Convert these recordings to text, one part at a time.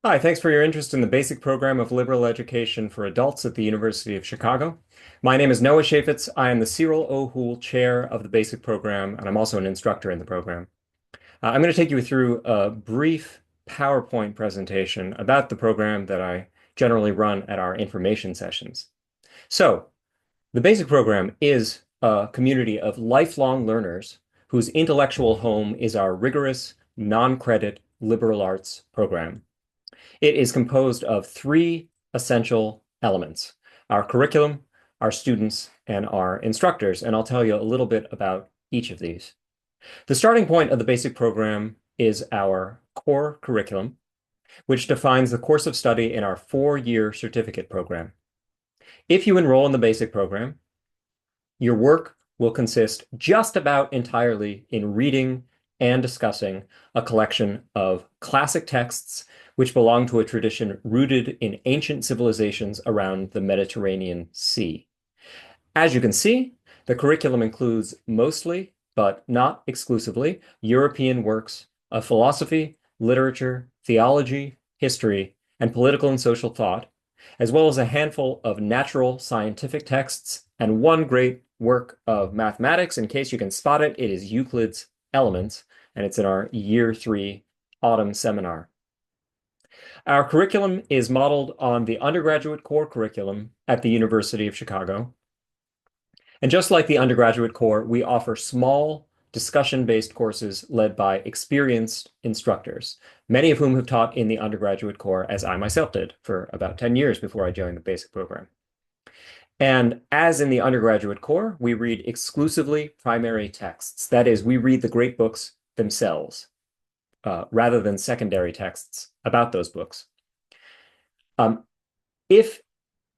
Hi, thanks for your interest in the basic program of liberal education for adults at the University of Chicago. My name is Noah Chafets. I am the Cyril O. Houle Chair of the basic program, and I'm also an instructor in the program. I'm going to take you through a brief PowerPoint presentation about the program that I generally run at our information sessions. So, the basic program is a community of lifelong learners whose intellectual home is our rigorous, non-credit liberal arts program. It is composed of three essential elements: our curriculum, our students, and our instructors. And I'll tell you a little bit about each of these. The starting point of the basic program is our core curriculum, which defines the course of study in our 4-year certificate program. If you enroll in the basic program, your work will consist just about entirely in reading and discussing a collection of classic texts which belong to a tradition rooted in ancient civilizations around the Mediterranean Sea. As you can see, the curriculum includes mostly, but not exclusively, European works of philosophy, literature, theology, history, and political and social thought, as well as a handful of natural scientific texts and one great work of mathematics. In case you can spot it, it is Euclid's Elements, and it's in our Year 3 autumn seminar. Our curriculum is modeled on the undergraduate core curriculum at the University of Chicago. And just like the undergraduate core, we offer small discussion-based courses led by experienced instructors, many of whom have taught in the undergraduate core, as I myself did for about 10 years before I joined the basic program. And as in the undergraduate core, we read exclusively primary texts. That is, we read the great books themselves, rather than secondary texts about those books. If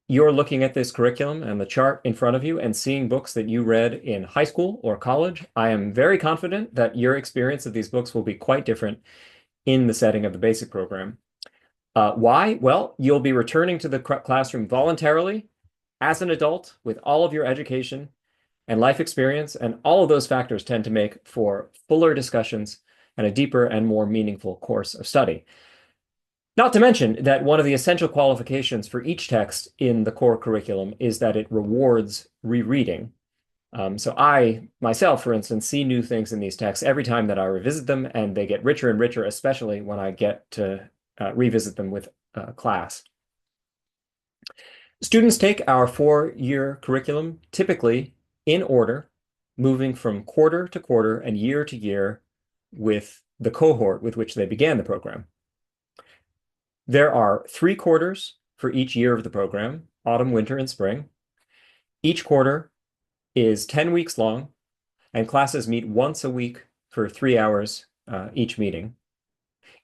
you're looking at this curriculum and the chart in front of you and seeing books that you read in high school or college, I am very confident that your experience of these books will be quite different in the setting of the basic program. Why? Well, you'll be returning to the classroom voluntarily as an adult with all of your education and life experience, and all of those factors tend to make for fuller discussions and a deeper and more meaningful course of study. Not to mention that one of the essential qualifications for each text in the core curriculum is that it rewards rereading. So I myself, for instance, see new things in these texts every time that I revisit them, and they get richer and richer, especially when I get to revisit them with class. Students take our 4-year curriculum typically in order, moving from quarter to quarter and year to year with the cohort with which they began the program. There are 3 quarters for each year of the program: autumn, winter, and spring. Each quarter is 10 weeks long, and classes meet once a week for 3 hours each meeting.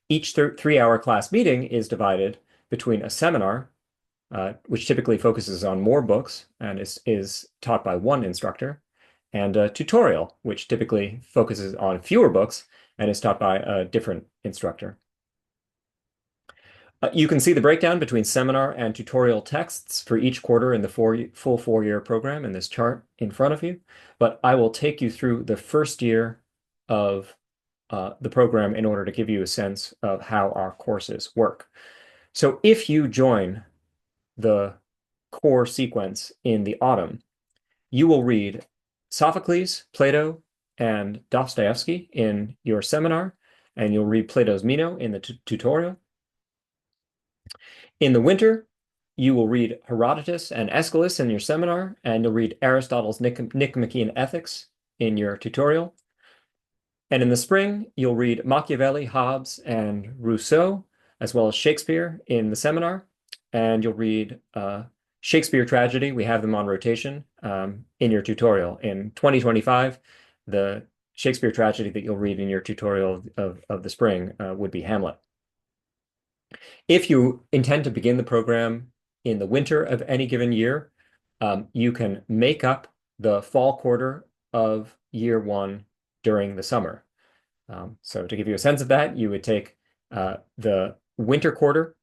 Each 3-hour class meeting is divided between a seminar, which typically focuses on more books and is taught by one instructor, and a tutorial, which typically focuses on fewer books and is taught by a different instructor. You can see the breakdown between seminar and tutorial texts for each quarter in the full 4-year program in this chart in front of you, but I will take you through the first year of the program in order to give you a sense of how our courses work. So if you join the core sequence in the autumn, you will read Sophocles, Plato, and Dostoevsky in your seminar, and you'll read Plato's Meno in the tutorial. In the winter, you will read Herodotus and Aeschylus in your seminar, and you'll read Aristotle's Nicomachean Ethics in your tutorial. And in the spring, you'll read Machiavelli, Hobbes, and Rousseau, as well as Shakespeare in the seminar. And you'll read Shakespeare tragedy. We have them on rotation in your tutorial. In 2025, the Shakespeare tragedy that you'll read in your tutorial of the spring would be Hamlet. If you intend to begin the program in the winter of any given year, you can make up the fall quarter of year 1 during the summer. So to give you a sense of that, you would take the winter quarter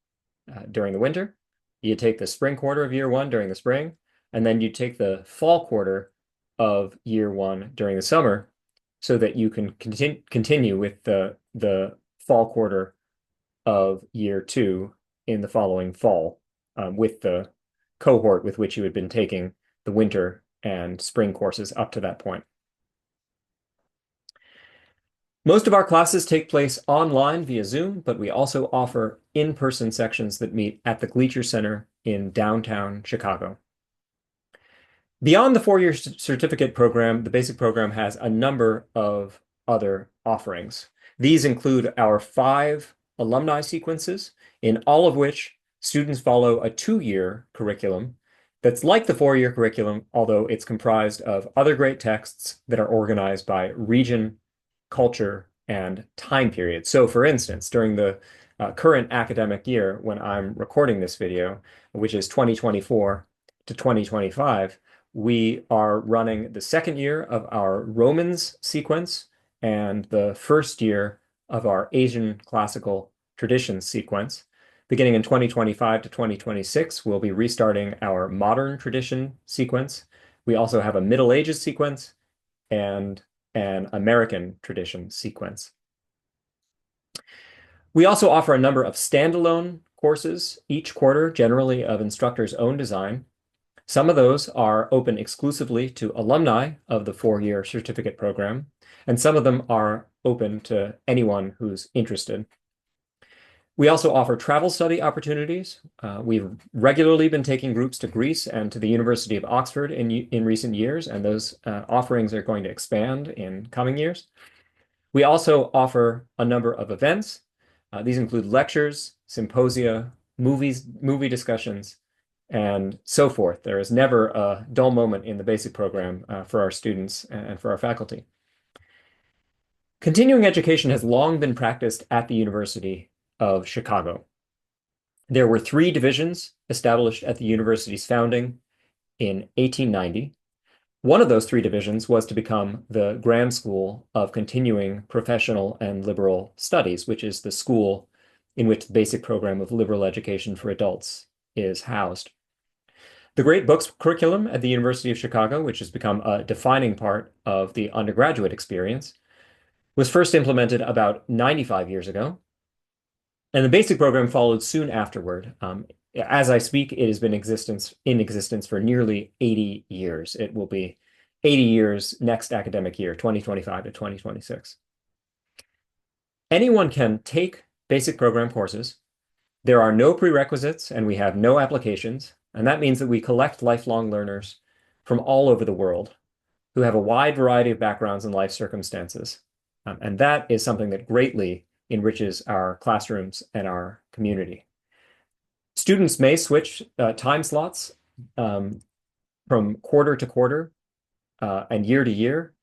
during the winter, you take the spring quarter of year 1 during the spring, and then you take the fall quarter of year 1 during the summer, so that you can continue with the fall quarter of year 2 in the following fall, with the cohort with which you had been taking the winter and spring courses up to that point. Most of our classes take place online via Zoom, but we also offer in-person sections that meet at the Gleacher Center in downtown Chicago. Beyond the 4-year certificate program, the basic program has a number of other offerings. These include our 5 alumni sequences, in all of which students follow a 2-year curriculum that's like the 4-year curriculum, although it's comprised of other great texts that are organized by region, culture, and time period. So, for instance, during the current academic year, when I'm recording this video, which is 2024 to 2025, we are running the 2nd year of our Romans sequence and the 1st year of our Asian classical traditions sequence. Beginning in 2025 to 2026, we'll be restarting our modern tradition sequence. We also have a Middle Ages sequence and an American tradition sequence. We also offer a number of standalone courses each quarter, generally of instructors' own design. Some of those are open exclusively to alumni of the 4-year certificate program, and some of them are open to anyone who's interested. We also offer travel study opportunities. We've regularly been taking groups to Greece and to the University of Oxford in recent years, and those offerings are going to expand in coming years. We also offer a number of events. These include lectures, symposia, movie discussions, and so forth. There is never a dull moment in the basic program for our students and for our faculty. Continuing education has long been practiced at the University of Chicago. There were 3 divisions established at the university's founding in 1890. One of those 3 divisions was to become the Grand School of Continuing Professional and Liberal Studies, which is the school in which the basic program of liberal education for adults is housed. The Great Books curriculum at the University of Chicago, which has become a defining part of the undergraduate experience, was first implemented about 95 years ago, and the basic program followed soon afterward. As I speak, it has been in existence for nearly 80 years. It will be 80 years next academic year, 2025 to 2026. Anyone can take basic program courses. There are no prerequisites, and we have no applications. And that means that we collect lifelong learners from all over the world who have a wide variety of backgrounds and life circumstances. And that is something that greatly enriches our classrooms and our community. Students may switch time slots from quarter to quarter and year to year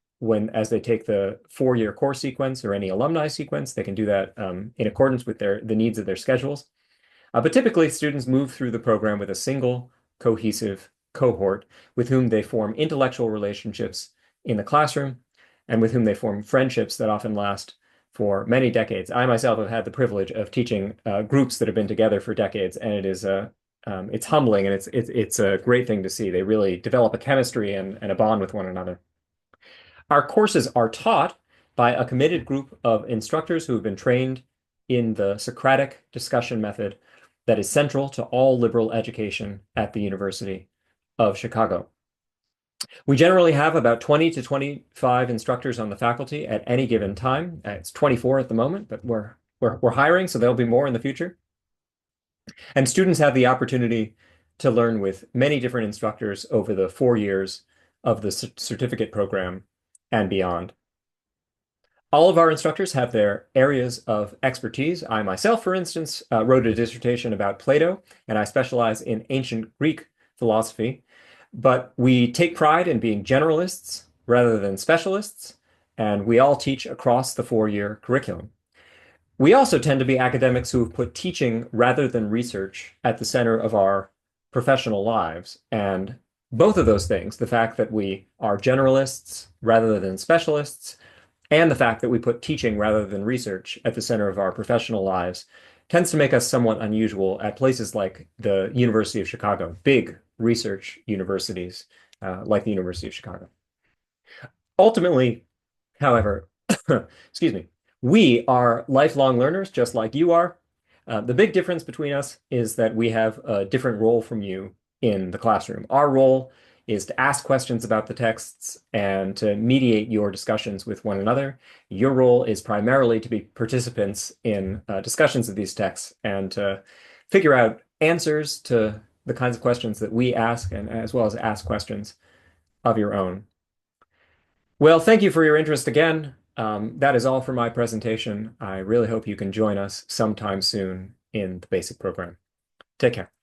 as they take the 4-year course sequence or any alumni sequence. They can do that in accordance with the needs of their schedules. But typically, students move through the program with a single cohesive cohort with whom they form intellectual relationships in the classroom and with whom they form friendships that often last for many decades. I myself have had the privilege of teaching groups that have been together for decades, and it is it's humbling, and it's a great thing to see. They really develop a chemistry and a bond with one another. Our courses are taught by a committed group of instructors who have been trained in the Socratic discussion method that is central to all liberal education at the University of Chicago. We generally have about 20 to 25 instructors on the faculty at any given time. It's 24 at the moment, but we're hiring, so there'll be more in the future. And students have the opportunity to learn with many different instructors over the 4 years of the certificate program and beyond. All of our instructors have their areas of expertise. I myself, for instance, wrote a dissertation about Plato, and I specialize in ancient Greek philosophy. But we take pride in being generalists rather than specialists, and we all teach across the 4-year curriculum. We also tend to be academics who have put teaching rather than research at the center of our professional lives. And both of those things, the fact that we are generalists rather than specialists, and the fact that we put teaching rather than research at the center of our professional lives, tends to make us somewhat unusual at places like the University of Chicago, big research universities like the University of Chicago. Ultimately, however, excuse me, we are lifelong learners just like you are. The big difference between us is that we have a different role from you in the classroom. Our role is to ask questions about the texts and to mediate your discussions with one another. Your role is primarily to be participants in discussions of these texts and to figure out answers to the kinds of questions that we ask, and as well as ask questions of your own. Well, thank you for your interest again. That is all for my presentation. I really hope you can join us sometime soon in the basic program. Take care.